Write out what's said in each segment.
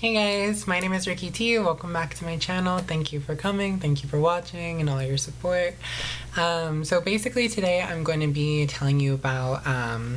Hey guys, my name is Rikki T. Welcome back to my channel. Thank you for coming, thank you for watching and all your support. So basically today I'm going to be telling you about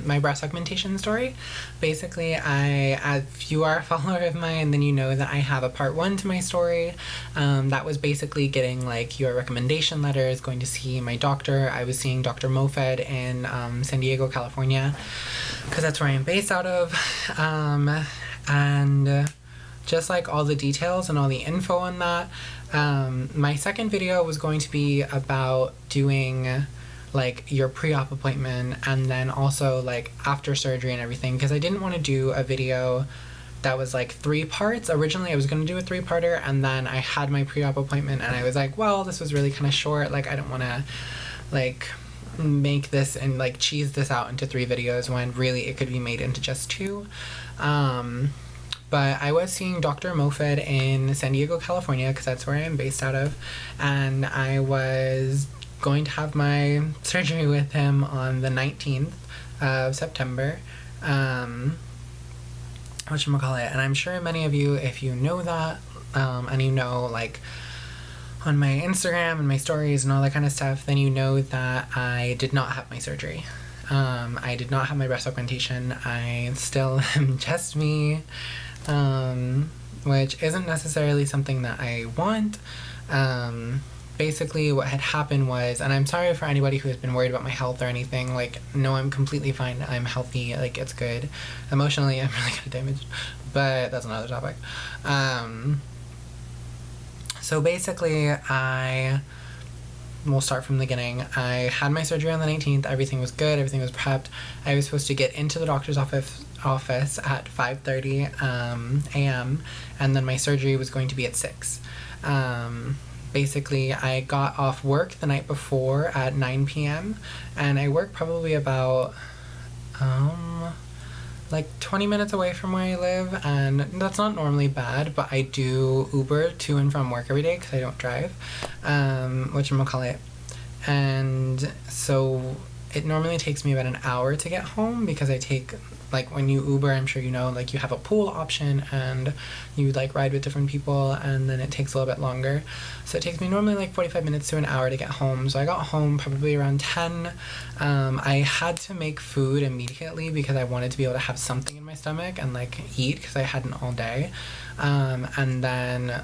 my breast augmentation story. Basically, if you are a follower of mine, then you know that I have a part 1 to my story. That was basically getting like your recommendation letters, going to see my doctor. I was seeing Dr. Mofed in San Diego, California, because that's where I'm based out of. And just like all the details and all the info on that. My second video was going to be about doing like your pre-op appointment and then also like after surgery and everything, because I didn't want to do a video that was like 3 parts. Originally I was going to do a 3-parter, and then I had my pre-op appointment and I was like, well, this was really kind of short, like I don't want to like make this and like cheese this out into 3 videos when really it could be made into just 2. But I was seeing Dr. Mofed in San Diego, California, because that's where I am based out of, and I was going to have my surgery with him on the 19th of September, whatchamacallit, and I'm sure many of you, if you know that, and you know, like, on my Instagram and my stories and all that kind of stuff, then you know that I did not have my surgery. I did not have my breast augmentation. I still am just me. Which isn't necessarily something that I want. Basically what had happened was, and I'm sorry for anybody who has been worried about my health or anything, like, no, I'm completely fine, I'm healthy, like, it's good. Emotionally, I'm really kind of damaged, but that's another topic. So basically, we'll start from the beginning. I had my surgery on the 19th, everything was good, everything was prepped. I was supposed to get into the doctor's office at 5:30 a.m. and then my surgery was going to be at 6. Basically, I got off work the night before at 9 p.m. and I work probably about like 20 minutes away from where I live, and that's not normally bad, but I do Uber to and from work every day because I don't drive, whatchamacallit. And so it normally takes me about an hour to get home because I take, like, when you Uber, I'm sure you know, like, you have a pool option and you like ride with different people, and then it takes a little bit longer. So it takes me normally like 45 minutes to an hour to get home. So I got home probably around 10. I had to make food immediately because I wanted to be able to have something in my stomach and like eat because I hadn't all day. And then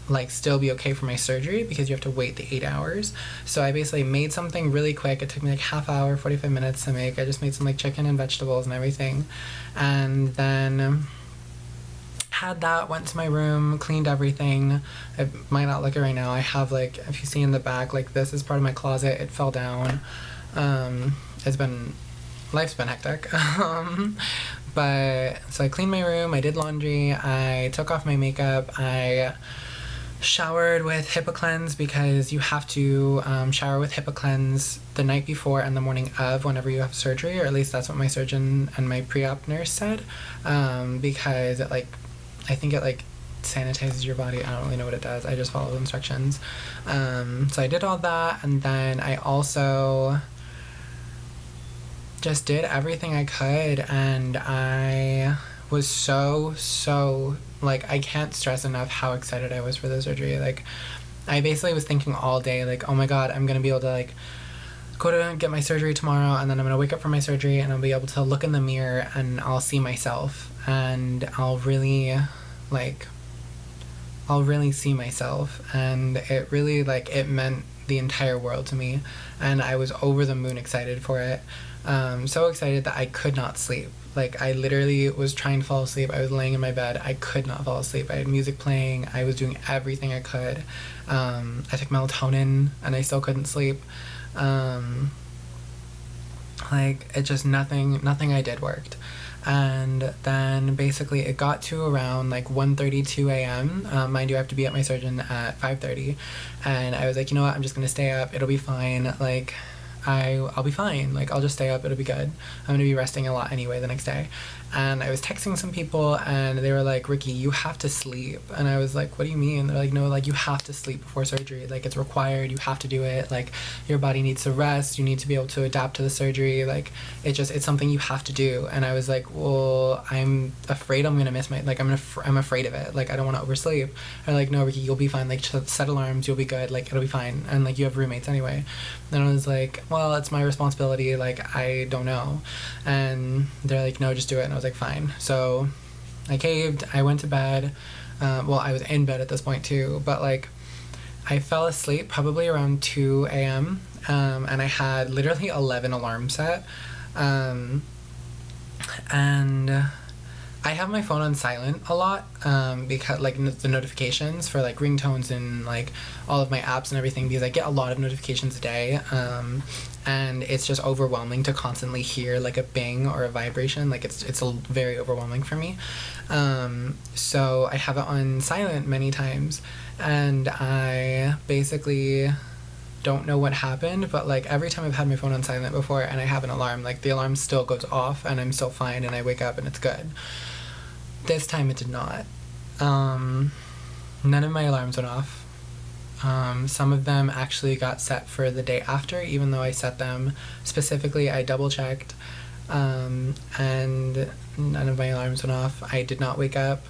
like still be okay for my surgery because you have to wait the 8 hours. So I basically made something really quick. It took me like half hour, 45 minutes to make. I just made some like chicken and vegetables and everything, and then had that, went to my room, cleaned everything. I might not look it right now. I have, like, if you see in the back, like, this is part of my closet. It fell down. Life's been hectic. But so I cleaned my room, I did laundry, I took off my makeup, I showered with HIPAA cleanse because you have to shower with HIPAA cleanse the night before and the morning of whenever you have surgery, or at least that's what my surgeon and my pre-op nurse said, because it, like, I think it like sanitizes your body. I don't really know what it does. I just follow the instructions. So I did all that, and then I also just did everything I could, and I was so like, I can't stress enough how excited I was for the surgery. Like, I basically was thinking all day, like, oh my god, I'm gonna be able to like go to get my surgery tomorrow, and then I'm gonna wake up from my surgery and I'll be able to look in the mirror and I'll see myself, and I'll really see myself, and it really, like, it meant the entire world to me, and I was over the moon excited for it. So excited that I could not sleep. Like, I literally was trying to fall asleep. I was laying in my bed. I could not fall asleep. I had music playing. I was doing everything I could. I took melatonin and I still couldn't sleep. Like, it just nothing I did worked. And then basically it got to around like 1:32 a.m. Mind you, I have to be at my surgeon at 5:30, and I was like, you know what, I'm just gonna stay up, it'll be fine. Like, I'll be fine. Like, I'll just stay up. It'll be good. I'm going to be resting a lot anyway the next day. And I was texting some people, and they were like, Rikki, you have to sleep. And I was like, what do you mean? They're like, no, like, you have to sleep before surgery. Like, it's required. You have to do it. Like, your body needs to rest. You need to be able to adapt to the surgery. Like, it's something you have to do. And I was like, well, I'm afraid I'm going to miss my, like, I'm afraid of it. Like, I don't want to oversleep. They're like, no, Rikki, you'll be fine. Like, set alarms. You'll be good. Like, it'll be fine. And, like, you have roommates anyway. And I was like, well, it's my responsibility. Like, I don't know. And they're like, no, just do it. And I was like, fine. So I caved. I went to bed. Well, I was in bed at this point too, but like I fell asleep probably around 2 a.m. And I had literally 11 alarms set. And I have my phone on silent a lot, because like the notifications for like ringtones and like all of my apps and everything, because I get a lot of notifications a day, and it's just overwhelming to constantly hear like a bing or a vibration. Like it's very overwhelming for me. So I have it on silent many times, and I basically don't know what happened, but like every time I've had my phone on silent before and I have an alarm, like the alarm still goes off and I'm still fine and I wake up and it's good. This time it did not. None of my alarms went off. Some of them actually got set for the day after, even though I set them specifically. I double checked, and none of my alarms went off. I did not wake up.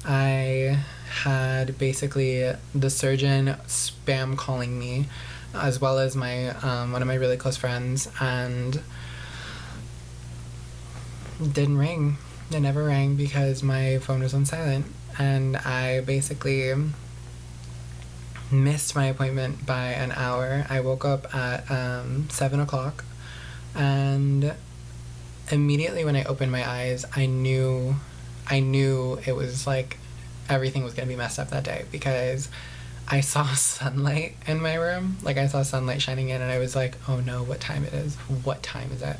I had basically the surgeon spam calling me, as well as my one of my really close friends, and it didn't ring. It never rang because my phone was on silent, and I basically missed my appointment by an hour. I woke up at 7 o'clock, and immediately when I opened my eyes, I knew it was like everything was gonna be messed up that day, because I saw sunlight in my room. Like, I saw sunlight shining in, and I was like, oh no, what time it is? What time is it?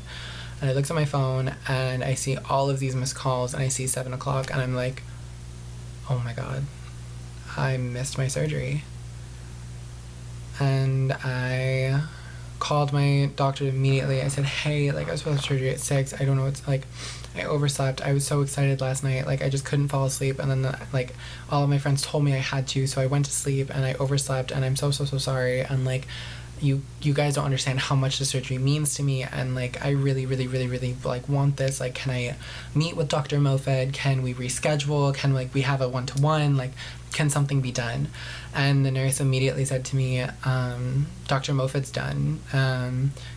And I looked at my phone, and I see all of these missed calls, and I see 7 o'clock, and I'm like, oh my god, I missed my surgery. And I called my doctor immediately. I said, hey, like, I was supposed to have surgery at 6. I don't know what's, like, I overslept. I was so excited last night. Like, I just couldn't fall asleep. And then, like, all of my friends told me I had to, so I went to sleep, and I overslept, and I'm so sorry. And, like, you guys don't understand how much the surgery means to me, and like I really like want this. Like, can I meet with Dr. Mofed? Can we reschedule? Can like we have a 1-to-1? Like, can something be done? And the nurse immediately said to me, Dr. Mofed's done.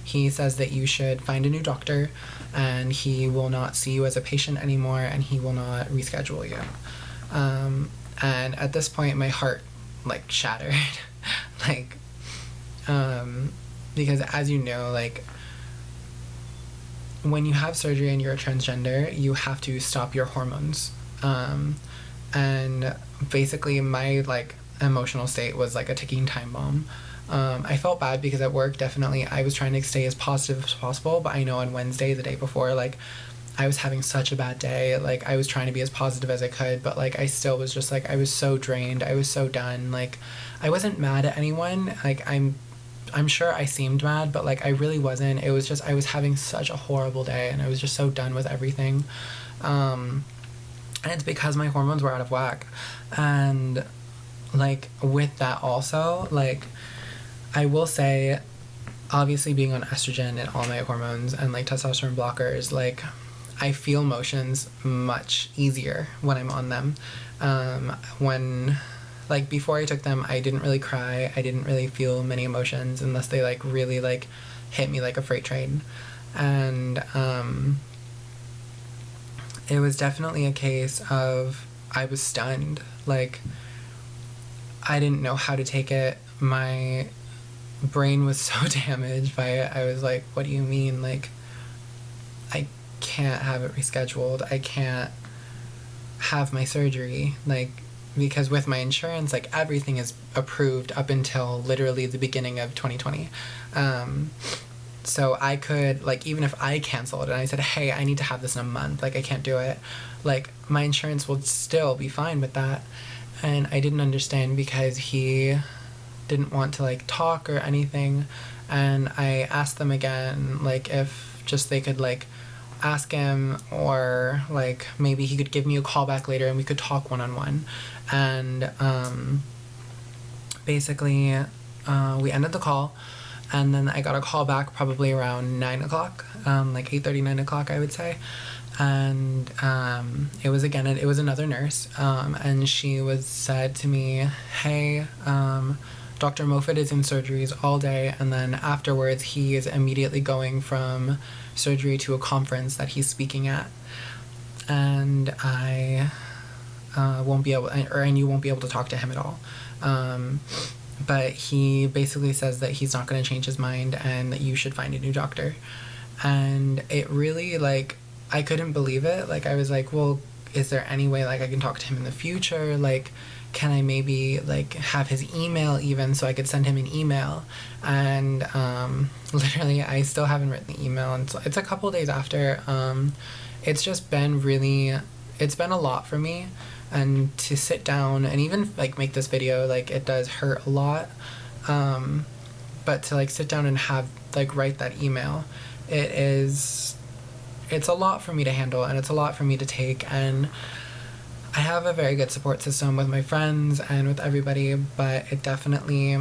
He says that you should find a new doctor, and he will not see you as a patient anymore, and he will not reschedule you. And at this point my heart like shattered. Like, because as you know, like, when you have surgery and you're a transgender, you have to stop your hormones. And basically my, like, emotional state was like a ticking time bomb. I felt bad because at work, definitely, I was trying to stay as positive as possible, but I know on Wednesday, the day before, like, I was having such a bad day. Like, I was trying to be as positive as I could, but, like, I still was just, like, I was so drained. I was so done. Like, I wasn't mad at anyone. Like, I'm sure I seemed mad, but like I really wasn't. It was just I was having such a horrible day, and I was just so done with everything. And it's because my hormones were out of whack. And like with that also, like I will say, obviously being on estrogen and all my hormones and like testosterone blockers, like I feel emotions much easier when I'm on them. When like before I took them, I didn't really cry. I didn't really feel many emotions unless they like really like hit me like a freight train. And it was definitely a case of I was stunned. Like, I didn't know how to take it. My brain was so damaged by it. I was like, what do you mean? Like, I can't have it rescheduled. I can't have my surgery. Like, because with my insurance, like, everything is approved up until literally the beginning of 2020. So I could, like, even if I canceled and I said, hey, I need to have this in a month, like, I can't do it, like, my insurance will still be fine with that. And I didn't understand because he didn't want to like talk or anything, and I asked them again, like, if just they could like ask him, or like maybe he could give me a call back later and we could talk one-on-one. And basically we ended the call, and then I got a call back probably around 9 o'clock, like 8:30, 9 o'clock, I would say. And it was another nurse, and she said to me, hey, Dr. Moffitt is in surgeries all day, and then afterwards he is immediately going from surgery to a conference that he's speaking at, and I won't be able, and you won't be able to talk to him at all. But he basically says that he's not going to change his mind and that you should find a new doctor. And it really, like, I couldn't believe it. Like, I was like, well, is there any way, like, I can talk to him in the future? Like, can I maybe, like, have his email even so I could send him an email? And literally, I still haven't written the email. And it's a couple days after. It's just been really, it's been a lot for me. And to sit down and even, like, make this video, like, it does hurt a lot. But to, like, sit down and write that email, it's a lot for me to handle, and it's a lot for me to take. And I have a very good support system with my friends and with everybody, but it definitely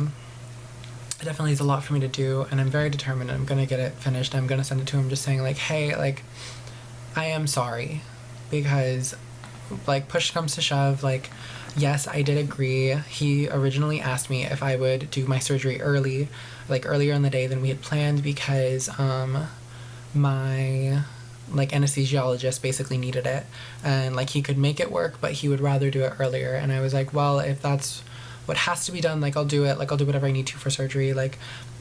is a lot for me to do, and I'm very determined, and I'm gonna get it finished. I'm gonna send it to him just saying, like, hey, like, I am sorry, because, like, push comes to shove, like, yes, I did agree. He originally asked me if I would do my surgery earlier in the day than we had planned, because my, like, anesthesiologist basically needed it, and, like, he could make it work, but he would rather do it earlier. And I was like, well, if that's what has to be done, like, I'll do it. Like, I'll do whatever I need to for surgery. Like,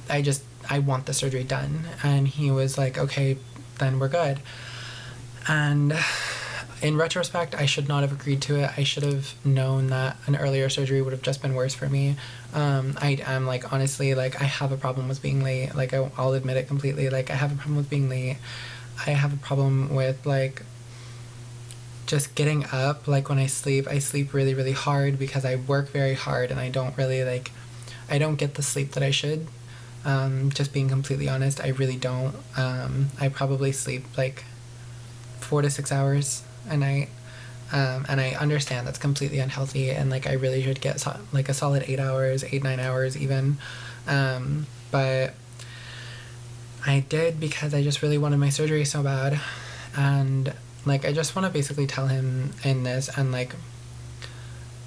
I want the surgery done. And he was like, okay, then we're good. And in retrospect, I should not have agreed to it. I should have known that an earlier surgery would have just been worse for me. I am, like, honestly, like, I have a problem with being late. Like, I'll admit it completely. Like, I have a problem with being late. I have a problem with, like, just getting up. Like, when I sleep really, really hard because I work very hard, and I don't really, like, I don't get the sleep that I should. Just being completely honest, I really don't. I probably sleep, like, 4 to 6 hours a night. And I understand that's completely unhealthy, and, like, I really should get like a solid 8 hours, 9 hours even. But I did because I just really wanted my surgery so bad. And, like, I just want to basically tell him in this, and, like,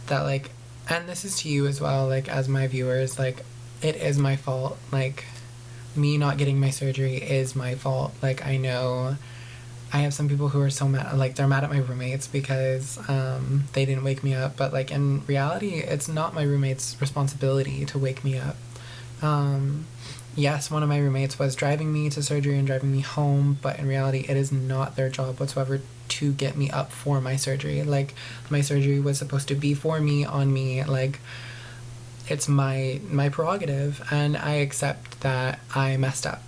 that, like, and this is to you as well, like, as my viewers, like, it is my fault. Like, me not getting my surgery is my fault. Like, I know I have some people who are so mad, like, they're mad at my roommates because they didn't wake me up, but, like, in reality, it's not my roommate's responsibility to wake me up. Yes, one of my roommates was driving me to surgery and driving me home, but in reality, it is not their job whatsoever to get me up for my surgery. Like, my surgery was supposed to be for me, on me. Like, it's my prerogative, and I accept that I messed up.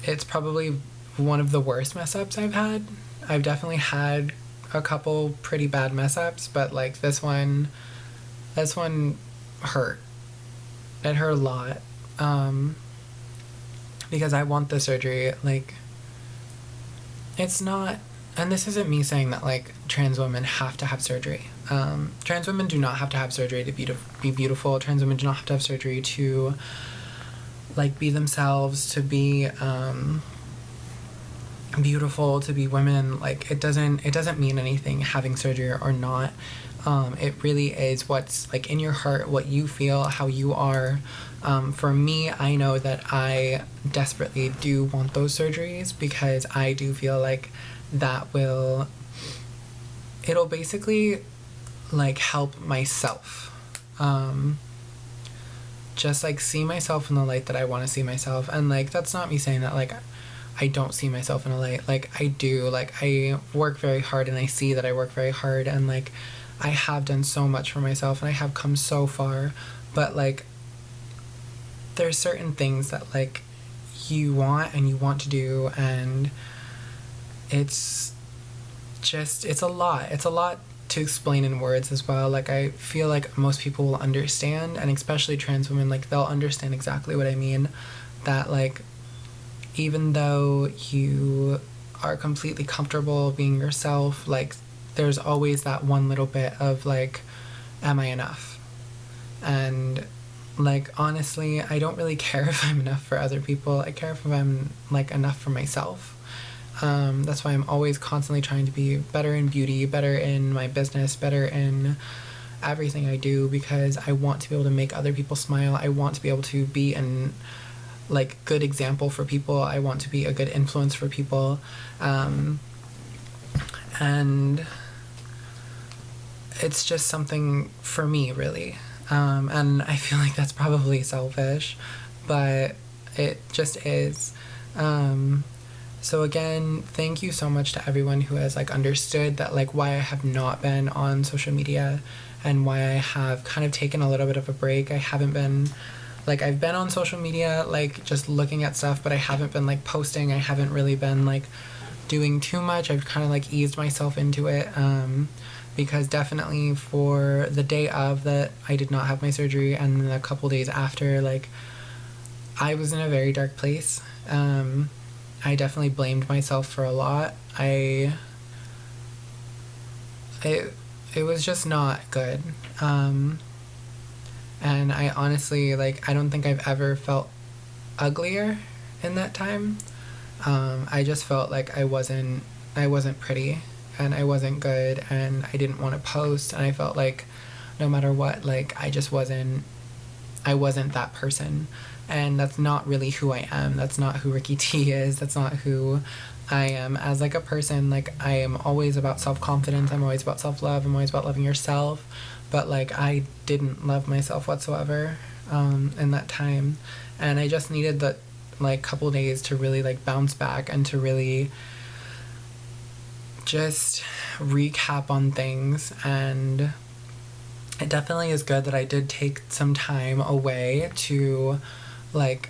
It's probably one of the worst mess ups I've had. I've definitely had a couple pretty bad mess ups, but, like, this one hurt. It hurt a lot. Because I want the surgery. Like, it's not, and this isn't me saying that, like, trans women have to have surgery. Trans women do not have to have surgery to be beautiful. Trans women do not have to have surgery to, like, be themselves, to be beautiful, to be women. Like, it doesn't mean anything having surgery or not. It really is what's, like, in your heart, what you feel, how you are. For me, I know that I desperately do want those surgeries, because I do feel like that it'll basically, like, help myself. Just, like, see myself in the light that I want to see myself. And, like, that's not me saying that, like, I don't see myself in a light. Like, I do. Like, I work very hard, and I see that I work very hard, and, like, I have done so much for myself, and I have come so far. But, like, there's certain things that, like, you want and you want to do, and it's a lot. It's a lot to explain in words as well. Like, I feel like most people will understand, and especially trans women, like, they'll understand exactly what I mean. That, like, even though you are completely comfortable being yourself, like, there's always that one little bit of, like, am I enough? And, like, honestly, I don't really care if I'm enough for other people. I care if I'm, like, enough for myself. That's why I'm always constantly trying to be better in beauty, better in my business, better in everything I do, because I want to be able to make other people smile. I want to be able to be an, like, good example for people. I want to be a good influence for people. And it's just something for me, really. And I feel like that's probably selfish, but it just is. So again, thank you so much to everyone who has, like, understood that, like, why I have not been on social media and why I have kind of taken a little bit of a break. I haven't been, like, I've been on social media, like, just looking at stuff, but I haven't been, like, posting. I haven't really been, like, doing too much. I've kind of, like, eased myself into it, because definitely for the day of that I did not have my surgery and then a couple days after, like, I was in a very dark place. I definitely blamed myself for a lot. It was just not good. And I honestly, like, I don't think I've ever felt uglier in that time. I just felt like I wasn't pretty, and I wasn't good, and I didn't want to post, and I felt like no matter what, like, I wasn't that person. And that's not really who I am. That's not who Rikki T is. That's not who I am as, like, a person. Like, I am always about self-confidence. I'm always about self-love. I'm always about loving yourself. But, like, I didn't love myself whatsoever in that time. And I just needed the, like, couple days to really, like, bounce back and to really just recap on things. And it definitely is good that I did take some time away to, like,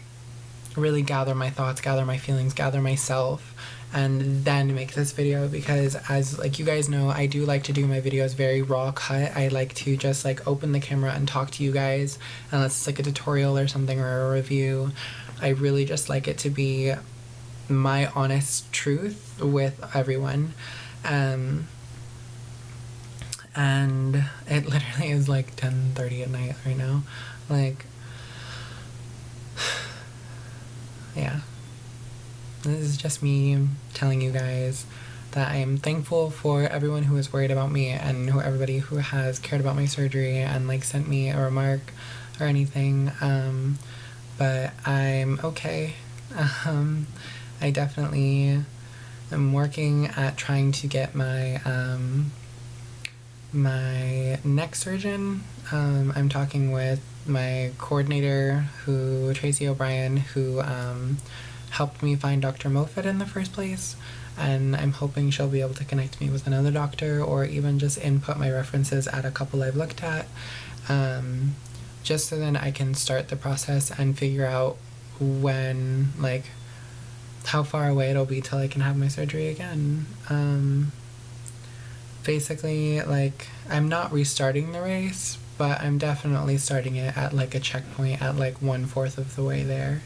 really gather my thoughts, gather my feelings, gather myself, and then make this video, because as, like, you guys know, I do like to do my videos very raw cut. I like to just, like, open the camera and talk to you guys, unless it's, like, a tutorial or something or a review. I really just like it to be my honest truth with everyone. And it literally is, like, 10:30 at night right now. Like, yeah. This is just me telling you guys that I am thankful for everyone who is worried about me, and everybody who has cared about my surgery and, like, sent me a remark or anything. But I'm okay. I definitely am working at trying to get my my neck surgeon. I'm talking with my coordinator, Tracy O'Brien, who helped me find Dr. Moffitt in the first place, and I'm hoping she'll be able to connect me with another doctor, or even just input my references at a couple I've looked at, just so then I can start the process and figure out when, like, how far away it'll be till I can have my surgery again. Basically, like, I'm not restarting the race, but I'm definitely starting it at, like, a checkpoint at, like, 1/4 of the way there.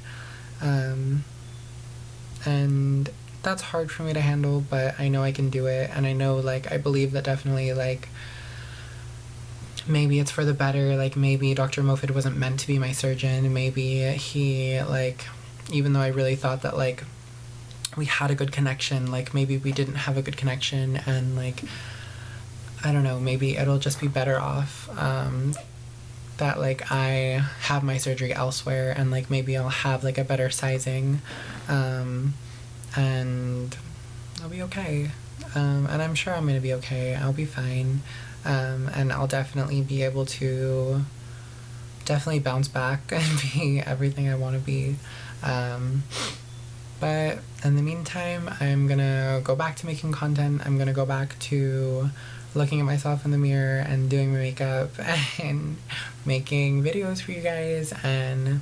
And that's hard for me to handle, but I know I can do it, and I know, like, I believe that definitely, like, maybe it's for the better. Like, maybe Dr. Moffitt wasn't meant to be my surgeon. Maybe he, like, even though I really thought that, like, we had a good connection, like, maybe we didn't have a good connection, and, like, I don't know, maybe it'll just be better off that, like, I have my surgery elsewhere, and, like, maybe I'll have, like, a better sizing, and I'll be okay. And I'm sure I'm gonna be okay. I'll be fine. And I'll definitely be able to bounce back and be everything I want to be. But in the meantime, I'm gonna go back to making content. I'm gonna go back to looking at myself in the mirror and doing my makeup and making videos for you guys, and,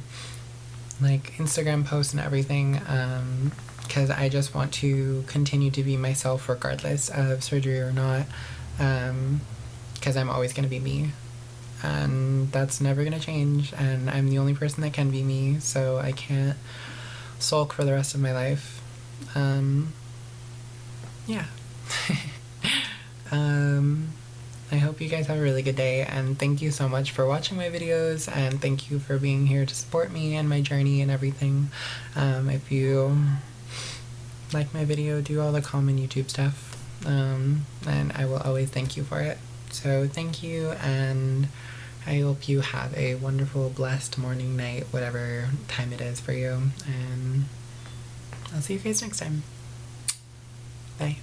like, Instagram posts and everything, because I just want to continue to be myself regardless of surgery or not. because I'm always going to be me. And that's never going to change. And I'm the only person that can be me, so I can't sulk for the rest of my life. Yeah. I hope you guys have a really good day, and thank you so much for watching my videos, and thank you for being here to support me and my journey and everything. If you like my video, do all the common YouTube stuff, and I will always thank you for it. So thank you, and I hope you have a wonderful, blessed morning, night, whatever time it is for you, and I'll see you guys next time. Bye.